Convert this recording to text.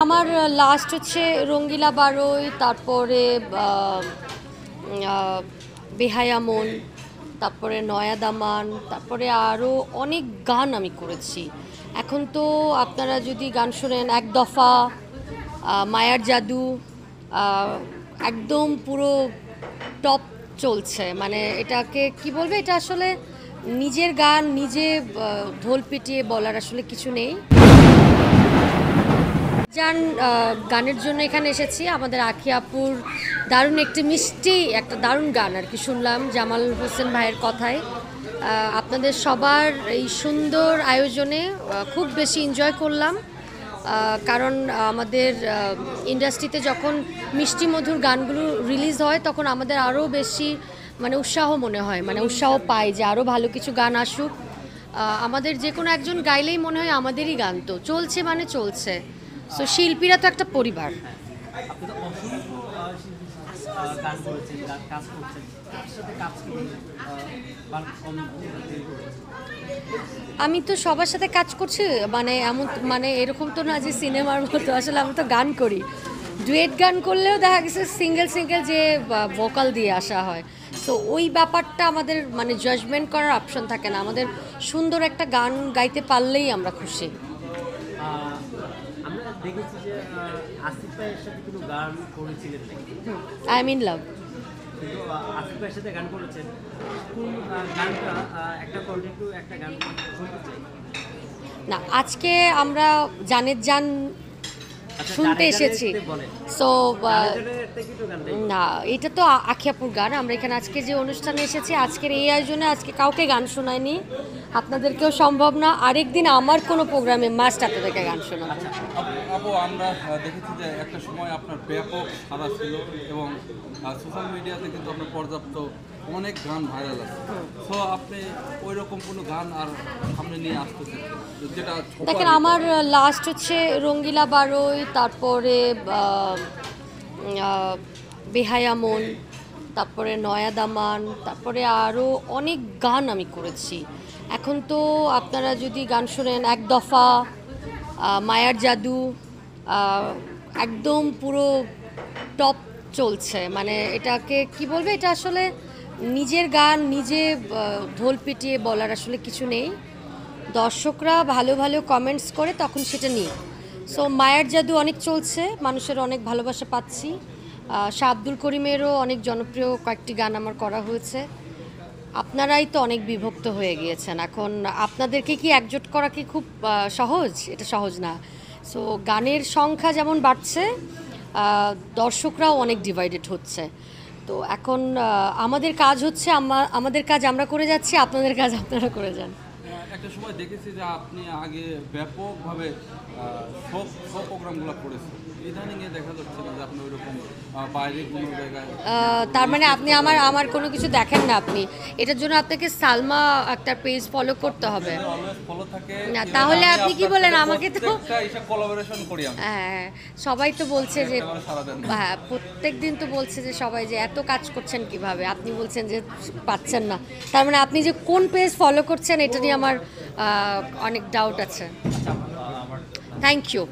আমার লাস্ট হচ্ছে রঙ্গিলা বারোই, তারপরে বেহায়া মন, তারপরে নয়া দামান, তারপরে আরও অনেক গান আমি করেছি। এখন তো আপনারা যদি গান শোনেন, এক দফা, মায়ার জাদু, একদম পুরো টপ চলছে। মানে এটাকে কি বলবে, এটা আসলে নিজের গান নিজে ঢোল পিটিয়ে বলার আসলে কিছু নেই। যান গানের জন্য এখানে এসেছি। আমাদের আখি আপুর দারুণ একটি মিষ্টি একটা দারুণ গান আর কি শুনলাম জামাল হোসেন ভাইয়ের কথায়। আপনাদের সবার এই সুন্দর আয়োজনে খুব বেশি এনজয় করলাম, কারণ আমাদের ইন্ডাস্ট্রিতে যখন মিষ্টি মধুর গানগুলো রিলিজ হয় তখন আমাদের আরও বেশি মানে উৎসাহ মনে হয়, মানে উৎসাহ পাই যে আরও ভালো কিছু গান আসুক। আমাদের যে কোনো একজন গাইলেই মনে হয় আমাদেরই গান তো চলছে, মানে চলছে। সো শিল্পীরা তো একটা পরিবার। আমি তো সবার সাথে কাজ করছি, মানে এমন মানে এরকম তো না যে সিনেমার মতো। আসলে আমি তো গান করি, ডুয়েট গান করলেও দেখা গেছে সিঙ্গেল সিঙ্গেল যে ভোকাল দিয়ে আসা হয়। সো ওই ব্যাপারটা আমাদের মানে জাজমেন্ট করার অপশন থাকে না। আমাদের সুন্দর একটা গান গাইতে পারলেই আমরা খুশি। আমরা দেখেছি যে আসিফ ভাইয়ের সাথে কোনো গান করেছিলেন নাকি? I am in love. কিন্তু আসিফ ভাইয়ের সাথে গান করেছেন, কোন গানটা একটা কন্টিনিউ একটা গান শুনতে চাই না, আজকে আমরা জানের জান শুনতে এসেছি। সো না, এটা তো আখিয়াপুর গান। আমরা এখানে আজকে যে অনুষ্ঠানে এসেছি, আজকের এই আয়োজনে আজকে কাউকে গান শোনায়নি, আপনাদেরকেও সম্ভব না। আরেকদিন আমার কোনো প্রোগ্রামে মাস্ট আপনাদেরকে গান শোনাবো। আপু, আমরা দেখেছি যে একটা সময় আপনার ব্যাপক সাড়া ছিল এবং সোশ্যাল মিডিয়াতে কিন্তু আপনার পর্যাপ্ত অনেক গান ভাইরাল আছে। সো আপনি ওই রকম কোনো গান আর সামনে নিয়ে আসতেছেন যেটা? দেখেন, আমার লাস্ট হচ্ছে রঙ্গিলা বারোই, তারপরে বেহায়া মন, তারপরে নয়া দামান, তারপরে আরও অনেক গান আমি করেছি। এখন তো আপনারা যদি গান শোনেন, এক দফা, মায়ার জাদু, একদম পুরো টপ চলছে। মানে এটাকে কি বলবে, এটা আসলে নিজের গান নিজে ঢোল পিটিয়ে বলার আসলে কিছু নেই। দর্শকরা ভালো ভালো কমেন্টস করে তখন সেটা নিই। সো মায়ার জাদু অনেক চলছে, মানুষের অনেক ভালোবাসা পাচ্ছি। শাহ আব্দুল করিমেরও অনেক জনপ্রিয় কয়েকটি গান আমার করা হয়েছে। আপনারাই তো অনেক বিভক্ত হয়ে গিয়েছেন, এখন আপনাদেরকে কি একজোট করা কি খুব সহজ? এটা সহজ না। সো গানের সংখ্যা যেমন বাড়ছে, দর্শকরাও অনেক ডিভাইডেড হচ্ছে। তো এখন আমাদের কাজ হচ্ছে আমাদের কাজ আমরা করে যাচ্ছি, আপনাদের কাজ আপনারা করে যান। একটা সময় দেখেছি যে আপনি আগে ব্যাপকভাবে শো প্রোগ্রামগুলো করেছেন, ইদানিংয়ে দেখা যাচ্ছে না যে আপনি ওইরকম বাইরে কোনো জায়গায়। তার মানে আপনি আমার কোনো কিছু দেখেন না আপনি। এটার জন্য আপনাকে সালমা একটা পেজ ফলো করতে হবে। না, তাহলে আপনি কি বলেন আমাকে তো কোলাবোরেশন করি আমি। হ্যাঁ, সবাই তো বলছে যে হ্যাঁ, প্রত্যেক দিন তো বলছে যে সবাই যে এত কাজ করছেন কিভাবে, আপনি বলছেন যে পাচ্ছেন না। তার মানে আপনি যে কোন পেজ ফলো করছেন এটা নিয়ে আমার অনেক ডাউট আছে। Thank you.